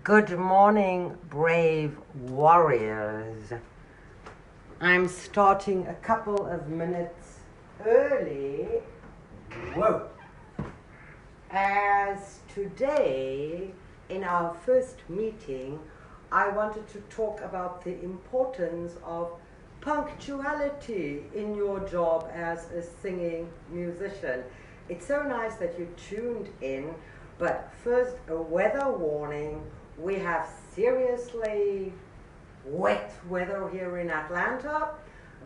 Good morning, brave warriors. I'm starting a couple of minutes early. Whoa! As today, in our first meeting, I wanted to talk about the importance of punctuality in your job as a singing musician. It's so nice that you tuned in, but first, a weather warning. We have seriously wet weather here in Atlanta.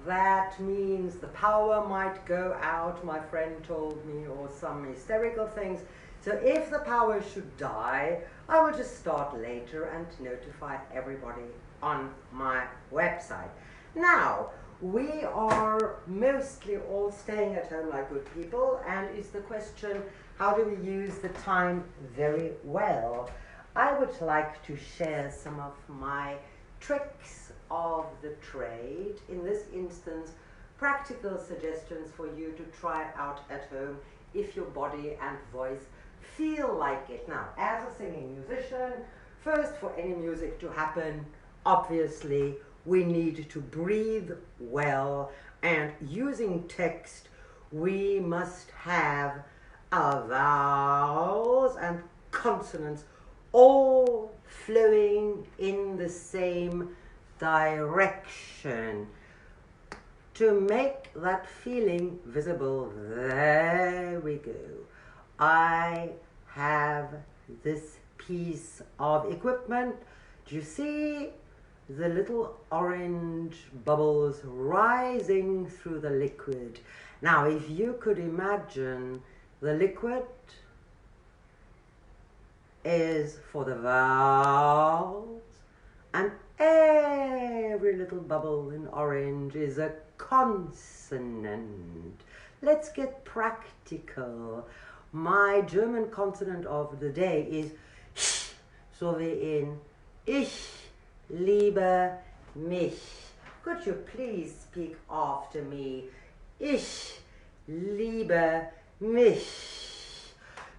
That means the power might go out, my friend told me, or some hysterical things. So if the power should die, I will just start later and notify everybody on my website. Now, we are mostly all staying at home like good people, and is the question, how do we use the time very well? I would like to share some of my tricks of the trade. In this instance, practical suggestions for you to try out at home if your body and voice feel like it. Now, as a singing musician, first, for any music to happen, obviously, we need to breathe well, and using text, we must have our vowels and consonants all flowing in the same direction. To make that feeling visible, there we go. I have this piece of equipment. Do you see the little orange bubbles rising through the liquid? Now, if you could imagine the liquid is for the vowels, and every little bubble in orange is a consonant. Let's get practical. My German consonant of the day is sh, so wie in ich liebe mich. Could you please speak after me? Ich liebe mich.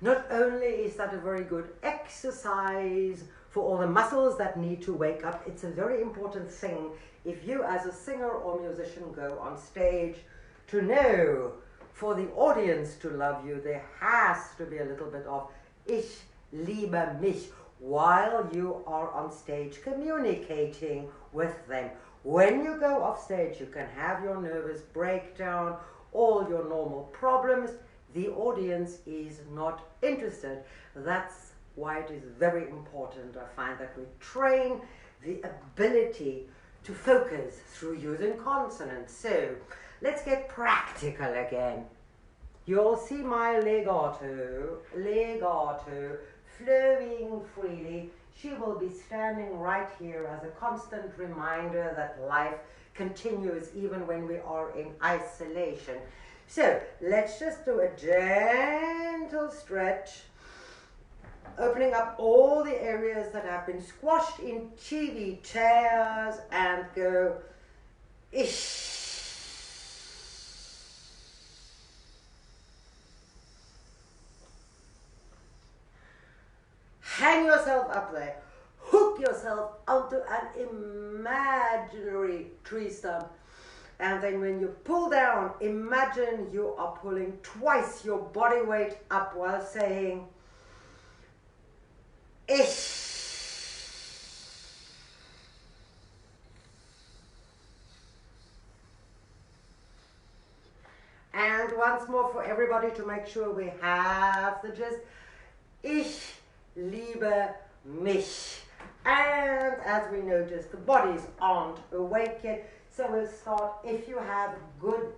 Not only is that a very good exercise for all the muscles that need to wake up, it's a very important thing if you as a singer or musician go on stage to know for the audience to love you, there has to be a little bit of ich liebe mich while you are on stage communicating with them. When you go off stage, you can have your nervous breakdown, all your normal problems. The audience is not interested. That's why it is very important, I find, that we train the ability to focus through using consonants. So, let's get practical again. You'll see my legato, flowing freely. She will be standing right here as a constant reminder that life continues even when we are in isolation. So, let's just do a gentle stretch, opening up all the areas that have been squashed in TV chairs, and go ish. Hang yourself up there. Hook yourself onto an imaginary tree stump. And then when you pull down, imagine you are pulling twice your body weight up while saying ish. And once more for everybody to make sure we have the gist. Ich liebe mich. And as we noticed, the bodies aren't awake yet. So we'll start, if you have good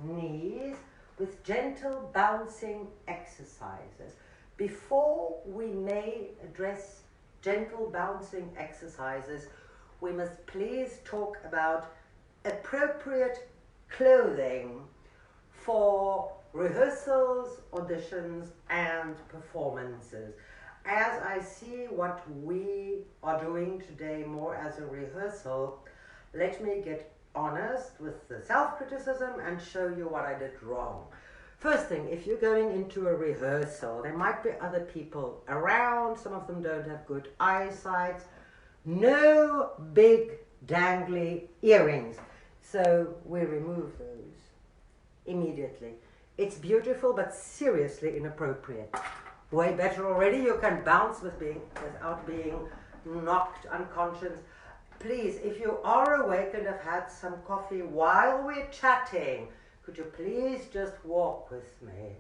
knees, with gentle bouncing exercises. Before we may address gentle bouncing exercises, we must please talk about appropriate clothing for rehearsals, auditions, and performances. As I see what we are doing today more as a rehearsal, let me get honest with the self-criticism and show you what I did wrong. First thing, if you're going into a rehearsal, there might be other people around. Some of them don't have good eyesight. No big dangly earrings. So we remove those immediately. It's beautiful, but seriously inappropriate. Way better already. You can bounce without being knocked unconscious. Please, if you are awake and have had some coffee while we're chatting, could you please just walk with me?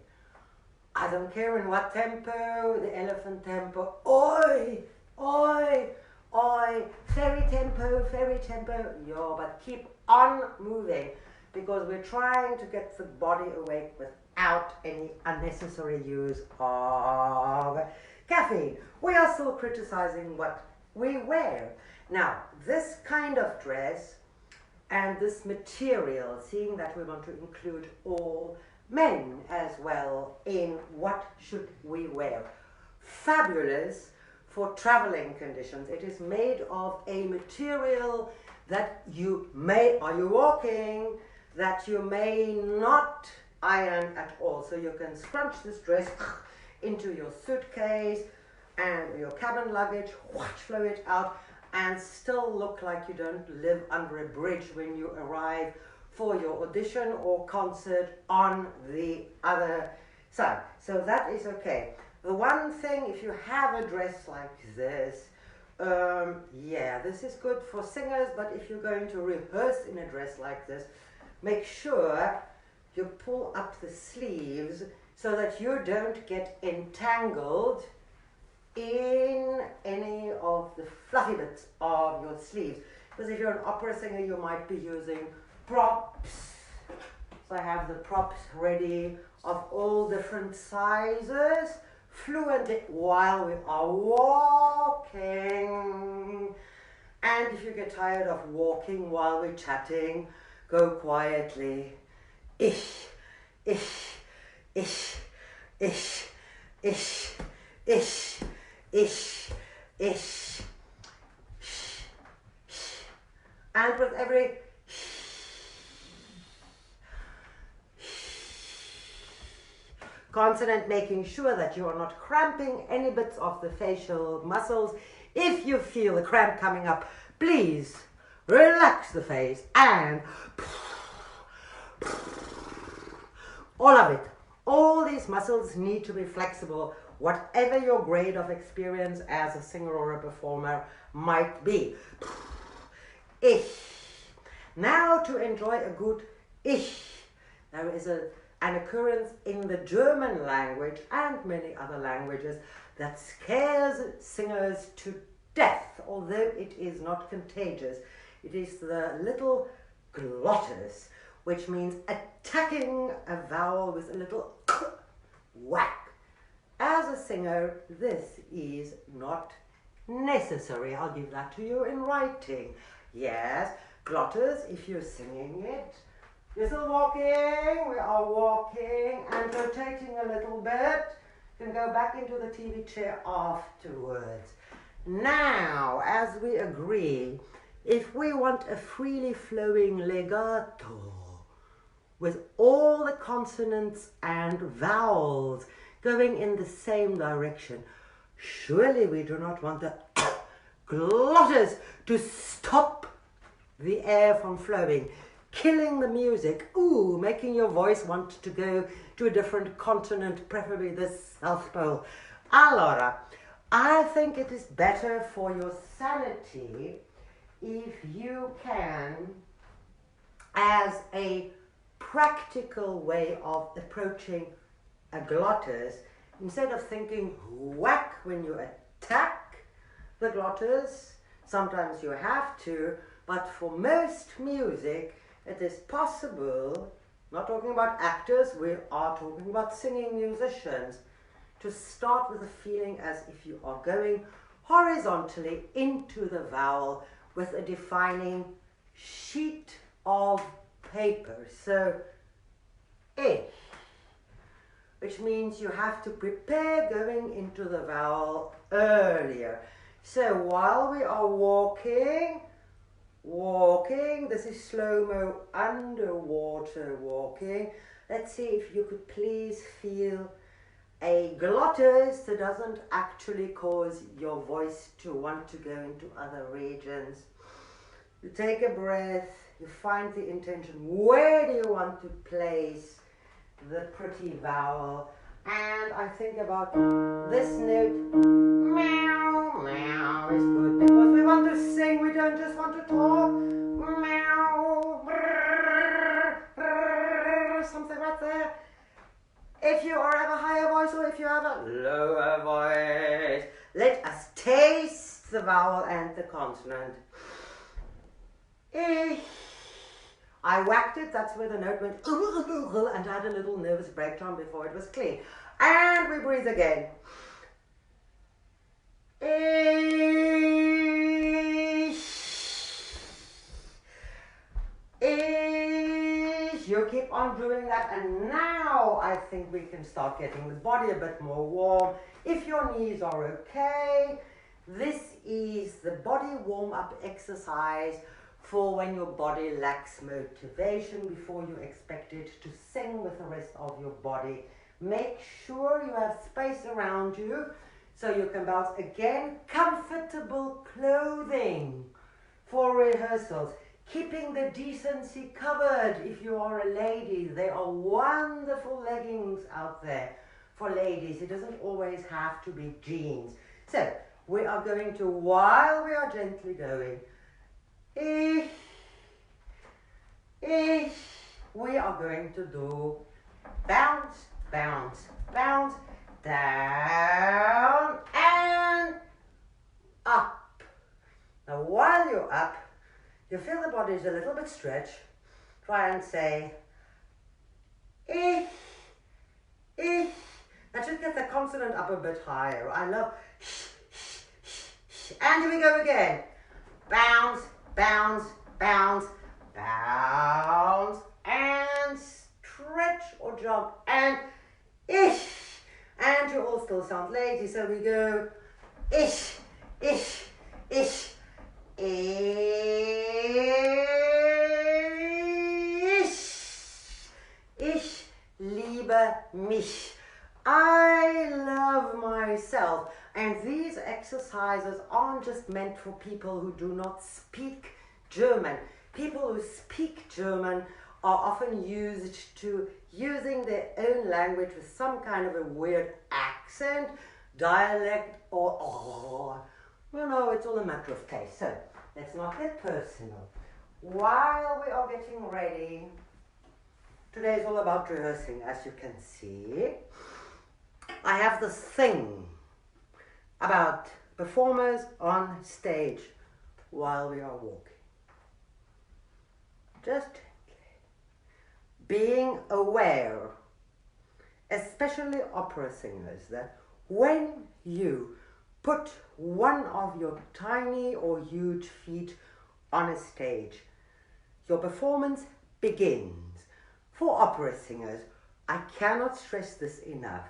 I don't care in what tempo, the elephant tempo. Oi, oi, oi, fairy tempo, yeah, but keep on moving because we're trying to get the body awake without any unnecessary use of caffeine. We are still criticizing what we wear. Now, this kind of dress and this material, seeing that we want to include all men as well in what should we wear. Fabulous for traveling conditions. It is made of a material that are you walking, that you may not iron at all. So you can scrunch this dress into your suitcase and your cabin luggage, flow it out, and still look like you don't live under a bridge when you arrive for your audition or concert on the other side. So that is okay. The one thing, if you have a dress like this, this is good for singers, but if you're going to rehearse in a dress like this, make sure you pull up the sleeves so that you don't get entangled in any of the fluffy bits of your sleeves. Because if you're an opera singer, you might be using props. So I have the props ready of all different sizes, fluently while we are walking. And if you get tired of walking while we're chatting, go quietly. Ish, ish, ish, ish, ish, ish, ish, ish, sh, sh. And with every consonant, making sure that you are not cramping any bits of the facial muscles. If you feel the cramp coming up, please relax the face and all of it. All these muscles need to be flexible, whatever your grade of experience as a singer or a performer might be. Ich. Now to enjoy a good ich. There is an occurrence in the German language and many other languages that scares singers to death, although it is not contagious. It is the little glottis, which means attacking a vowel with a little whack. As a singer, this is not necessary. I'll give that to you in writing. Yes, glottis, if you're singing it. You're still walking, we are walking and rotating a little bit. You can go back into the TV chair afterwards. Now, as we agree, if we want a freely flowing legato with all the consonants and vowels going in the same direction, surely we do not want the glottis to stop the air from flowing, killing the music, making your voice want to go to a different continent, preferably the South Pole. Allora, I think it is better for your sanity if you can, as a practical way of approaching a glottis, instead of thinking whack when you attack the glottis, sometimes you have to, but for most music it is possible, not talking about actors, we are talking about singing musicians, to start with a feeling as if you are going horizontally into the vowel with a defining sheet of paper. So, which means you have to prepare going into the vowel earlier. So while we are walking, this is slow-mo underwater walking, let's see if you could please feel a glottis that doesn't actually cause your voice to want to go into other regions. You take a breath, you find the intention. Where do you want to place the pretty vowel? And I think about this note, meow, meow, is good because we want to sing, we don't just want to talk. Meow, brrr, brrr, something like that. If you have a higher voice or if you have a lower voice, let us taste the vowel and the consonant. I whacked it, that's where the note went, and had a little nervous breakdown before it was clean. And we breathe again. You keep on doing that, and now I think we can start getting the body a bit more warm. If your knees are okay, this is the body warm-up exercise for when your body lacks motivation before you expect it to sing with the rest of your body. Make sure you have space around you so you can bounce. Again, comfortable clothing for rehearsals. Keeping the decency covered if you are a lady. There are wonderful leggings out there for ladies. It doesn't always have to be jeans. So we are going to, while we are gently going, we are going to do bounce, bounce, bounce, down and up. Now while you're up, you feel the body is a little bit stretched. Try and say, that should get the consonant up a bit higher. I love, and here we go again. Bounce, bounce, bounce, bounce, and stretch or jump, and and you all still sound lazy, so we go, ich, ich liebe mich. I love myself. And these exercises aren't just meant for people who do not speak German. People who speak German are often used to using their own language with some kind of a weird accent, dialect, or you know, it's all a matter of taste. So let's not get personal. While we are getting ready, today is all about rehearsing, as you can see. I have this thing about performers on stage while we are walking. Just being aware, especially opera singers, that when you put one of your tiny or huge feet on a stage, your performance begins. For opera singers, I cannot stress this enough.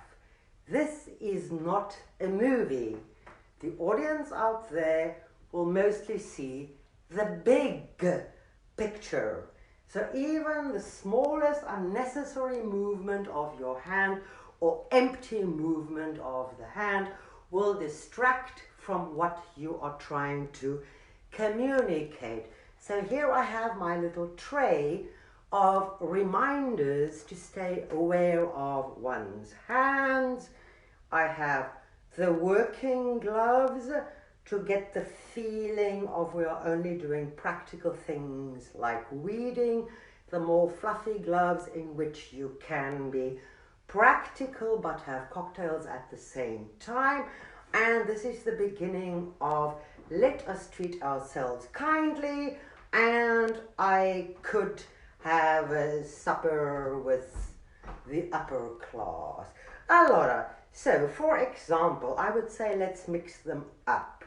This is not a movie. The audience out there will mostly see the big picture. So even the smallest unnecessary movement of your hand or empty movement of the hand will distract from what you are trying to communicate. So here I have my little tray of reminders to stay aware of one's hands. I have the working gloves to get the feeling of we are only doing practical things like weeding, the more fluffy gloves in which you can be practical but have cocktails at the same time. And this is the beginning of let us treat ourselves kindly, and I could have a supper with the upper class. Allora, so for example, I would say let's mix them up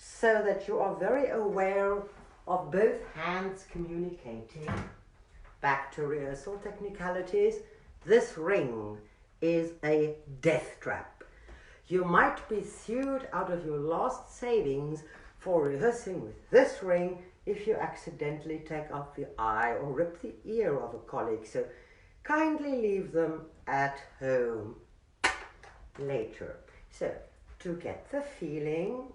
so that you are very aware of both hands communicating. Back to rehearsal technicalities. This ring is a death trap. You might be sued out of your last savings for rehearsing with this ring if you accidentally take out the eye or rip the ear of a colleague. So kindly leave them at home later. So, to get the feeling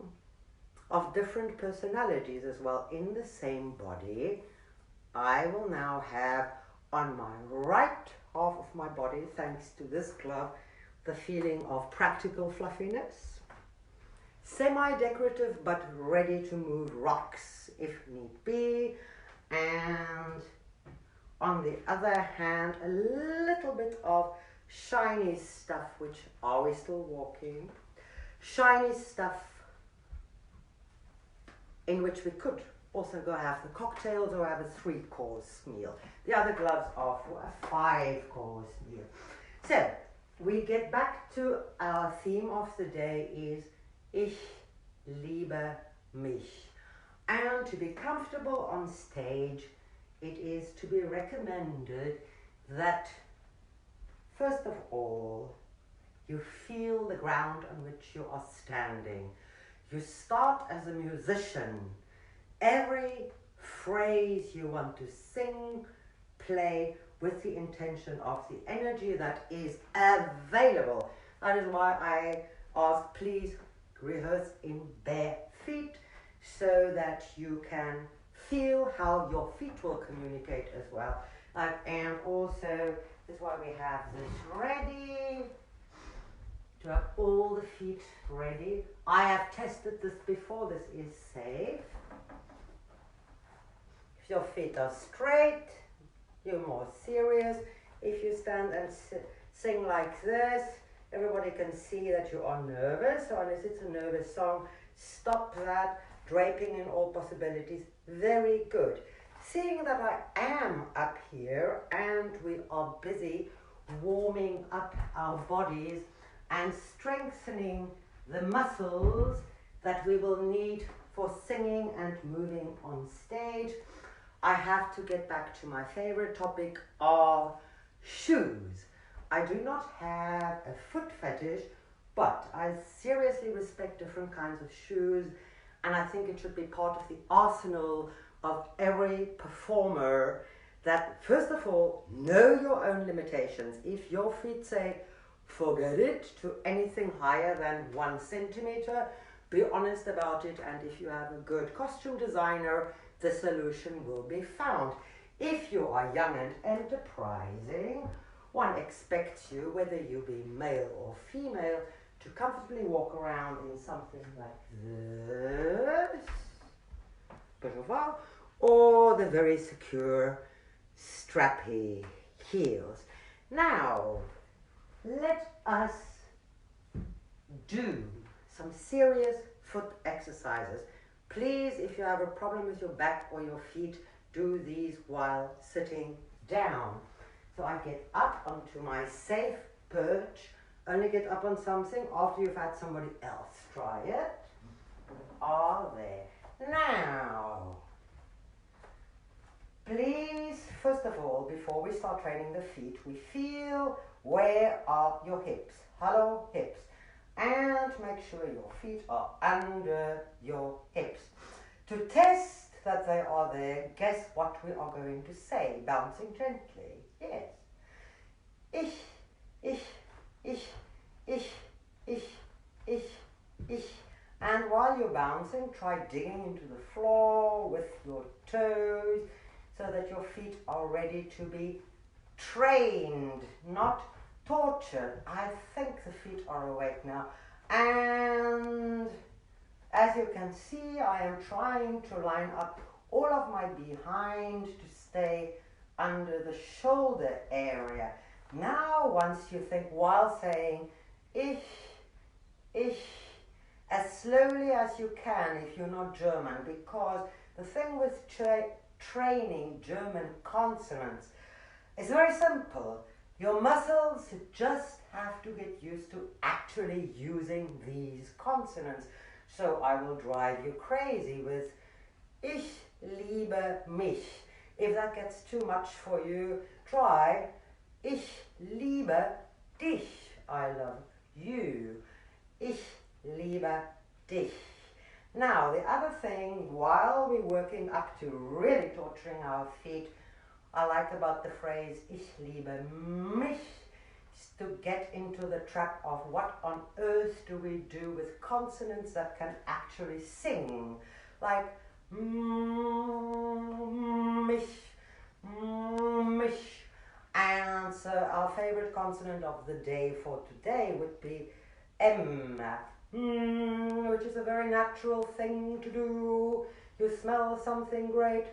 of different personalities as well in the same body, I will now have on my right half of my body, thanks to this glove, the feeling of practical fluffiness, semi-decorative but ready to move rocks if need be, and on the other hand, a little bit of shiny stuff, which are we still walking? Shiny stuff in which we could also go have the cocktails or have a 3-course meal. The other gloves are for a 5-course meal. So, we get back to our theme of the day is Ich liebe mich. And to be comfortable on stage, it is to be recommended that, first of all, you feel the ground on which you are standing. You start as a musician. Every phrase you want to sing, play with the intention of the energy that is available. That is why I ask, please rehearse in bare feet so that you can feel how your feet will communicate as well. And also, this is why we have this ready, to have all the feet ready. I have tested this before, this is safe. If your feet are straight, you're more serious. If you stand and sing like this, everybody can see that you are nervous. So unless it's a nervous song, stop that. Draping in all possibilities, very good. Seeing that I am up here and we are busy warming up our bodies and strengthening the muscles that we will need for singing and moving on stage, I have to get back to my favorite topic of shoes. I do not have a foot fetish, but I seriously respect different kinds of shoes, and I think it should be part of the arsenal of every performer that, first of all, know your own limitations. If your feet say, forget it, to anything higher than 1 centimeter, be honest about it, and if you have a good costume designer, the solution will be found. If you are young and enterprising, one expects you, whether you be male or female, to comfortably walk around in something like this, or the very secure, strappy heels. Now, let us do some serious foot exercises. Please, if you have a problem with your back or your feet, do these while sitting down. So I get up onto my safe perch. Only get up on something after you've had somebody else try it. Are there. Now, please, first of all, before we start training the feet, we feel where are your hips. Hello, hips. And make sure your feet are under your hips. To test that they are there, guess what we are going to say, bouncing gently. Yes. Ich. And while you're bouncing, try digging into the floor with your toes so that your feet are ready to be trained, not tortured. I think the feet are awake now. And as you can see, I am trying to line up all of my behind to stay under the shoulder area. Now, once you think while saying ich, as slowly as you can if you're not German, because the thing with training German consonants is very simple. Your muscles just have to get used to actually using these consonants. So I will drive you crazy with ich liebe mich. If that gets too much for you, try ich liebe dich. I love you. Ich liebe dich. Now, the other thing, while we're working up to really torturing our feet, I like about the phrase ich liebe mich is to get into the trap of what on earth do we do with consonants that can actually sing, like mich, mich. And so our favorite consonant of the day for today would be M, which is a very natural thing to do. You smell something great,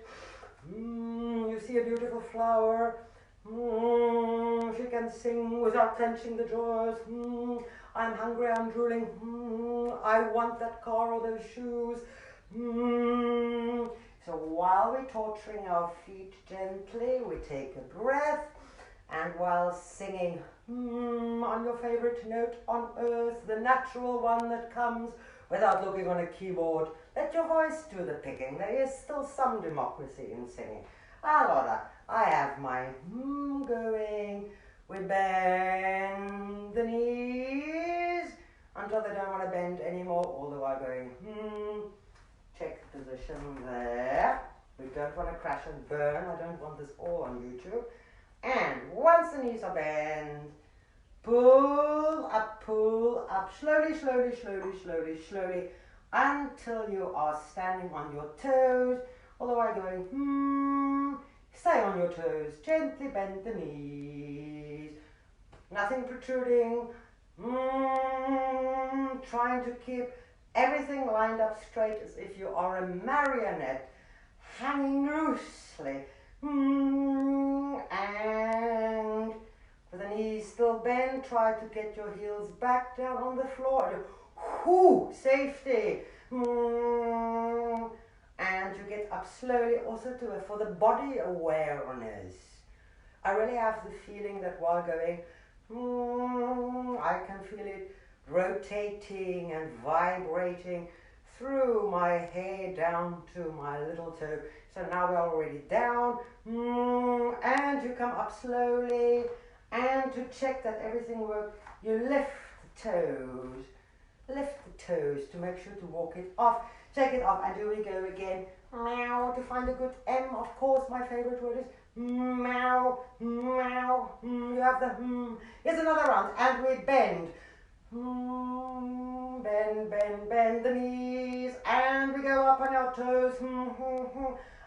you see a beautiful flower, she can sing without clenching the jaws, I'm hungry, I'm drooling, I want that car or those shoes. So while we're torturing our feet gently, we take a breath, and while singing on your favorite note on earth, the natural one that comes without looking on a keyboard, let your voice do the picking. There is still some democracy in singing. Allora, I have my going. We bend the knees until they don't want to bend anymore, all the while going check position there. We don't want to crash and burn. I don't want this all on YouTube. And once the knees are bent, pull up, slowly, slowly, slowly, slowly, slowly, until you are standing on your toes, all the way going, stay on your toes, gently bend the knees, nothing protruding, trying to keep everything lined up straight as if you are a marionette, hanging loosely, and with the knees still bent, try to get your heels back down on the floor. Safety. And you get up slowly also for the body awareness. I really have the feeling that while going, I can feel it rotating and vibrating through my hair down to my little toe. So now we're already down, and you come up slowly, and to check that everything works, you lift the toes to make sure to walk it off, take it off, and here we go again. Meow, to find a good M, of course, my favorite word is meow, meow, you have the Here's another round, and we bend. Bend the knees, and we go up on our toes,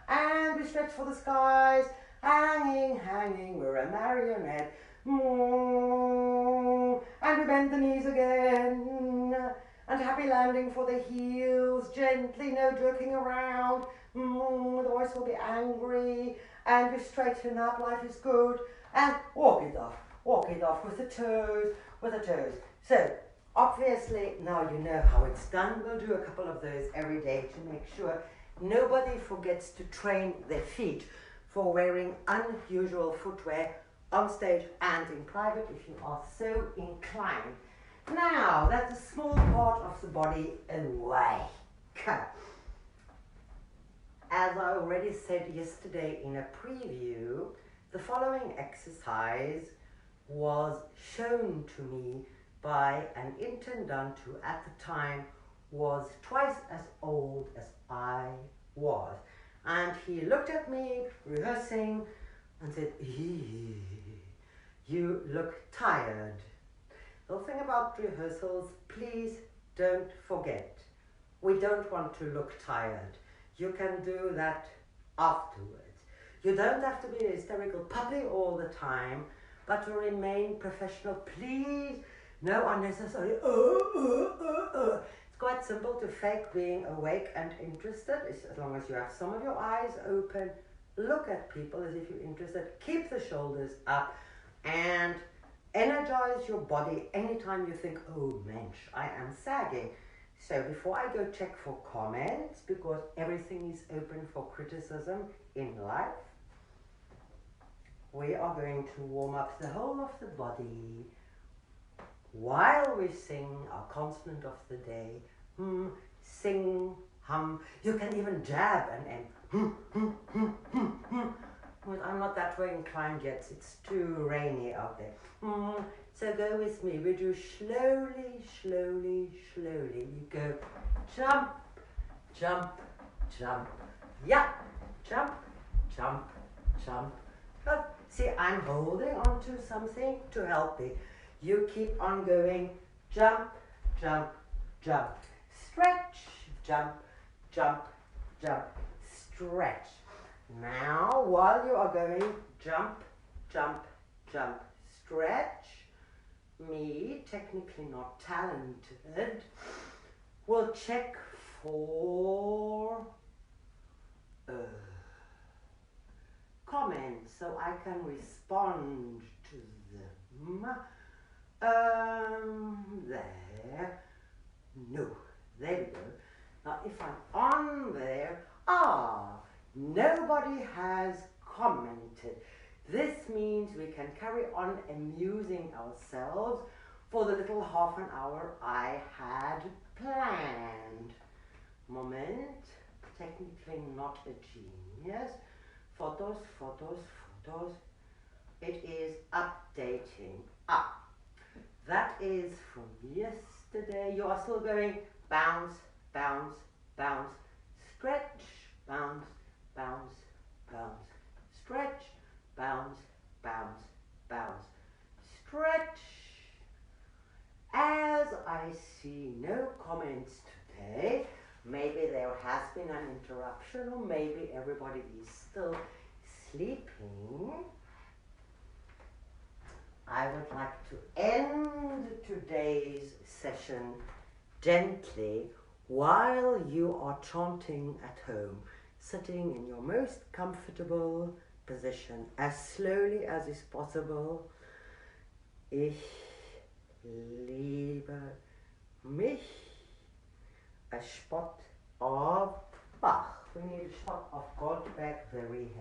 and we stretch for the skies, hanging, we're a marionette, and we bend the knees again, and happy landing for the heels, gently, no jerking around, the voice will be angry, and we straighten up, life is good, and walk it off with the toes, So, obviously, now you know how it's done. We'll do a couple of those every day to make sure nobody forgets to train their feet for wearing unusual footwear on stage and in private if you are so inclined. Now, that's a small part of the body away. As I already said yesterday in a preview, the following exercise was shown to me by an intendant who at the time was twice as old as I was. And he looked at me rehearsing and said, you look tired. The thing about rehearsals, please don't forget, we don't want to look tired. You can do that afterwards. You don't have to be a hysterical puppy all the time, but to remain professional, please. No unnecessary, It's quite simple to fake being awake and interested, as long as you have some of your eyes open, look at people as if you're interested, keep the shoulders up, and energize your body anytime you think, oh mensch, I am sagging. So before I go check for comments, because everything is open for criticism in life, we are going to warm up the whole of the body while we sing our consonant of the day. Sing, hum. You can even jab and but I'm not that way inclined yet. It's too rainy out there. So go with me. We do slowly, slowly, slowly. You go jump, jump, jump. Yeah, jump, jump, jump. But see, I'm holding on to something to help me. You keep on going. Jump, jump, jump. Stretch, jump, jump, jump. Stretch. Now, while you are going, jump, jump, jump. Stretch. Me, technically not talented, will check for comments so I can respond to them. There. No. There we go. Now if I'm on there, nobody has commented. This means we can carry on amusing ourselves for the little half an hour I had planned. Moment. Technically not a genius. Photos, photos, photos. It is updating. That is from yesterday. You are still going bounce, bounce, bounce, stretch, bounce, bounce, bounce, stretch, bounce, bounce, bounce, stretch. As I see no comments today, maybe there has been an interruption or maybe everybody is still sleeping. I would like to end today's session gently while you are chanting at home, sitting in your most comfortable position, as slowly as is possible. Ich liebe mich. A spot of Bach. We need a spot of Goldberg variation.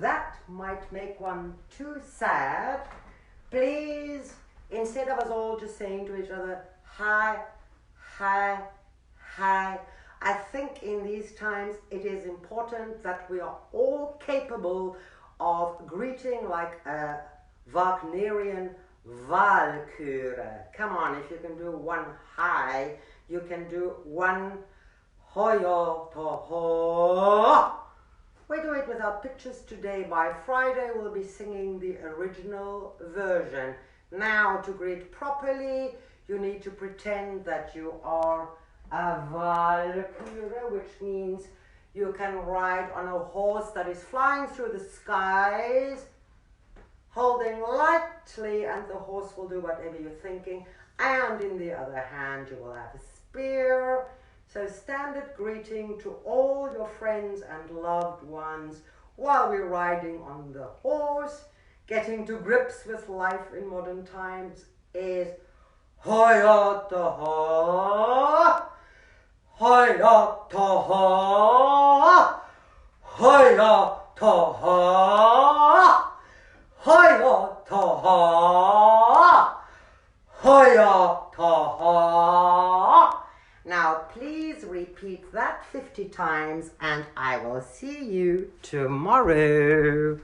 That might make one too sad. Please, instead of us all just saying to each other, hi, hi, hi, I think in these times it is important that we are all capable of greeting like a Wagnerian Walküre. Come on, if you can do one hi, you can do one hoyo to ho. We do it without pictures today. By Friday we'll be singing the original version. Now, to greet properly, you need to pretend that you are a Walküre, which means you can ride on a horse that is flying through the skies, holding lightly, and the horse will do whatever you're thinking. And in the other hand, you will have a spear. So standard greeting to all your friends and loved ones while we're riding on the horse, getting to grips with life in modern times, is Hayataha, Hayataha, Hayataha, Hayataha, Hayataha. Now please repeat that 50 times and I will see you tomorrow.